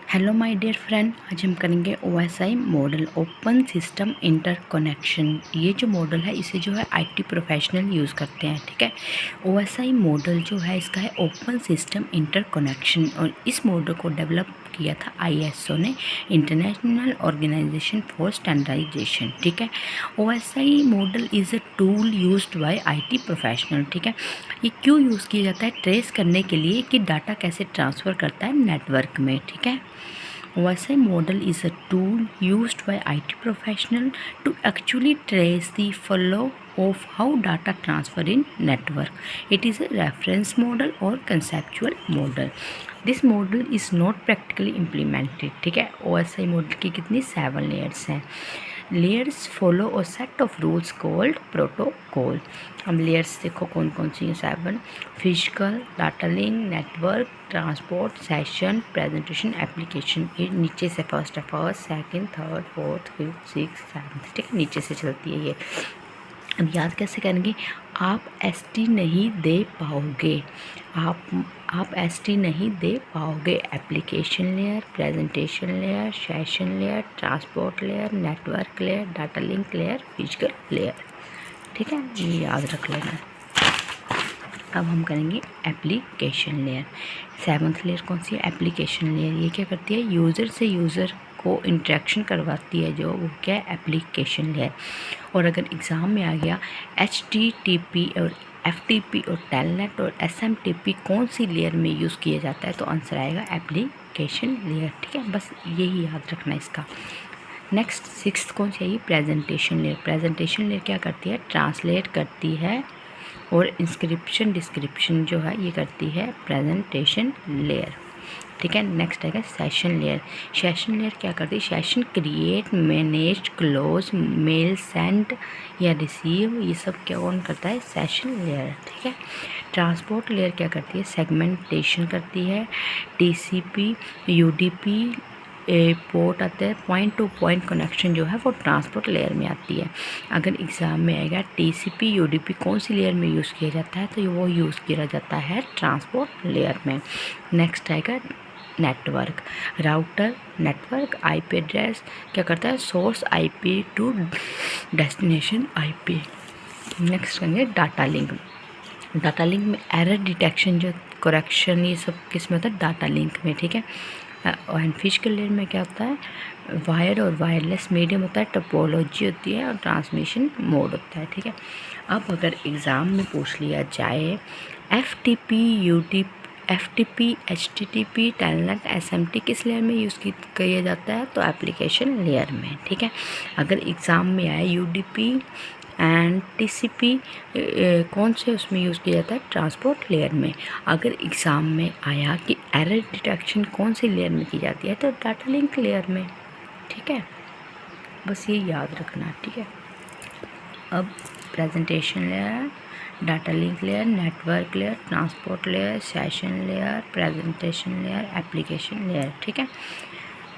Hello my dear friend, आज हम करेंगे OSI model, open system interconnection. ये जो मॉडल है इसे जो है IT प्रोफेशनल यूज़ करते हैं। ठीक है, OSI मॉडल जो है इसका है ओपन सिस्टम इंटरकनेक्शन, और इस मॉडल को डेवलप किया था ISO ने, इंटरनेशनल ऑर्गेनाइजेशन फॉर स्टैंडर्डाइजेशन। ठीक है, OSI model is a tool used by IT professional. ठीक है, ये क्यों यूज़ किया जाता है? ट्रेस करने के लिए कि डाटा कैसे ट्रांसफ़र करता है नेटवर्क में। ठीक है, OSI model is a tool used by IT professional to actually trace the flow of how data transfer in network. It is a reference model or conceptual model. This model is not practically implemented. ठीक है, OSI model की कितनी 7 layers हैं। Layers follow a set of rules called protocol. हम layers देखो कौन कौन सी हैं 7। Physical, data link, network, transport, session, presentation, application. ये नीचे से फर्स्ट है, first, second, third, fourth, fifth, six, seventh. ठीक है, नीचे से चलती है ये। अब याद कैसे करेंगे? आप ST नहीं दे पाओगे, आप ST नहीं दे पाओगे। Application layer, presentation layer, session layer, transport layer, network layer, data link layer, physical layer. ठीक है, ये याद रख लेना। अब हम करेंगे एप्लीकेशन लेयर। 7th लेयर कौन सी है? Application layer. ये क्या करती है? यूज़र से यूज़र को इंटरेक्शन करवाती है, जो वो क्या है? Application layer. और अगर एग्ज़ाम में आ गया HTTP और FTP और टेलनेट और SMTP कौन सी लेयर में यूज़ किया जाता है, तो आंसर आएगा एप्लीकेशन लेयर। ठीक है, बस यही याद रखना है इसका। नेक्स्ट 6th कौन सी है? Presentation layer. प्रेजेंटेशन लेयर क्या करती है? ट्रांसलेट करती है, और इंस्क्रिप्शन डिस्क्रिप्शन जो है ये करती है प्रेजेंटेशन लेयर। ठीक है, नेक्स्ट है सेशन लेयर। सेशन लेयर क्या करती है? Session create, manage, close, mail send या रिसीव, ये सब क्या कौन करता है? Session layer. ठीक है, ट्रांसपोर्ट लेयर क्या करती है? सेगमेंटेशन करती है। TCP UDP पोर्ट आते हैं, पॉइंट टू पॉइंट कनेक्शन जो है वो ट्रांसपोर्ट लेयर में आती है। अगर एग्ज़ाम में आएगा TCP UDP कौन सी लेयर में यूज़ किया जाता है, तो वो यूज़ किया जाता है ट्रांसपोर्ट लेयर में। नेक्स्ट आएगा network. Router, network, IP address क्या करता है? Source IP to destination IP। Next करेंगे डाटा लिंक। डाटा लिंक में एरर डिटेक्शन, जो करेक्शन, ये सब किस में होता है? डाटा लिंक में। ठीक है, और फिजिकल लेयर में क्या होता है? वायर और वायरलेस मीडियम होता है, टोपोलॉजी होती है, और ट्रांसमिशन मोड होता है। ठीक है, अब अगर एग्ज़ाम में पूछ लिया जाए FTP HTTP टेलनेट SMT किस लेयर में यूज़ किया जाता है, तो एप्लीकेशन लेयर में। ठीक है, अगर एग्ज़ाम में आए UDP एंड TCP कौन से उसमें यूज़ किया जाता है? ट्रांसपोर्ट लेयर में। अगर एग्ज़ाम में आया कि एरर डिटेक्शन कौन सी लेयर में की जाती है, तो डाटा लिंक लेयर में। ठीक है, बस ये याद रखना। ठीक है, अब presentation layer, data link layer, network layer, transport layer, session layer, presentation layer, application layer. ठीक है,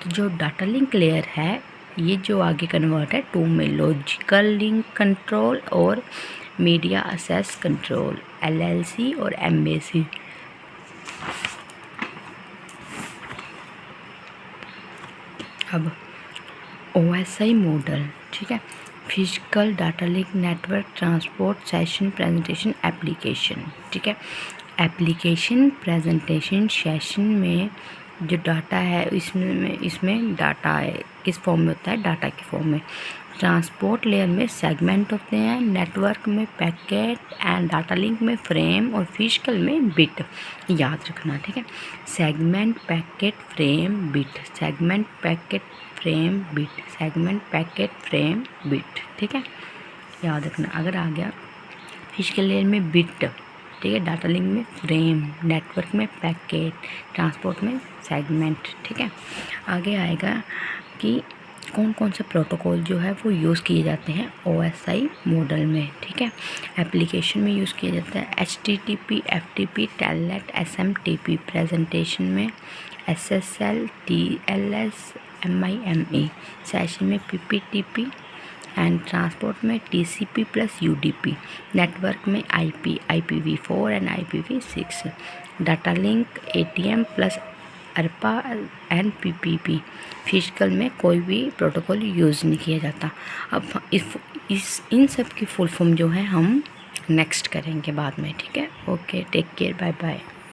तो जो डाटा लिंक लेयर है ये जो आगे कन्वर्ट है 2 में, लॉजिकल लिंक कंट्रोल और मीडिया एक्सेस कंट्रोल, LLC और MAC। अब OSI मॉडल। ठीक है, physical, data link, network, transport, session, presentation, application. ठीक है, एप्लीकेशन, प्रेजेंटेशन, सेशन में जो डाटा है इसमें डाटा है किस फॉर्म में होता है? डाटा के फॉर्म में। ट्रांसपोर्ट लेयर में सेगमेंट होते हैं, नेटवर्क में पैकेट, एंड डाटा लिंक में फ्रेम, और फिजिकल में बिट। याद रखना। ठीक है, segment, packet, frame, bit, segment, packet, frame, bit, segment, packet, frame, bit. ठीक है, याद रखना। अगर आ गया फिजिकल लेयर में बिट, ठीक है, डाटा लिंक में फ्रेम, नेटवर्क में पैकेट, ट्रांसपोर्ट में सेगमेंट। ठीक है, आगे आएगा कि कौन कौन से प्रोटोकॉल जो है वो यूज़ किए जाते हैं OSI मॉडल में। ठीक है, एप्लीकेशन में यूज़ किया जाता है HTTP FTP telnet SMTP, presentation में SSL TLS MIME, सेशन में PPTP, एंड ट्रांसपोर्ट में TCP प्लस UDP, नेटवर्क में IP IPv4 and IPv6, data link ATM plus Arpa and PPP physical में कोई भी प्रोटोकॉल यूज़ नहीं किया जाता। अब इन सब की फुल फॉर्म जो है हम नेक्स्ट करेंगे बाद में, ठीक है। Okay, take care, bye bye.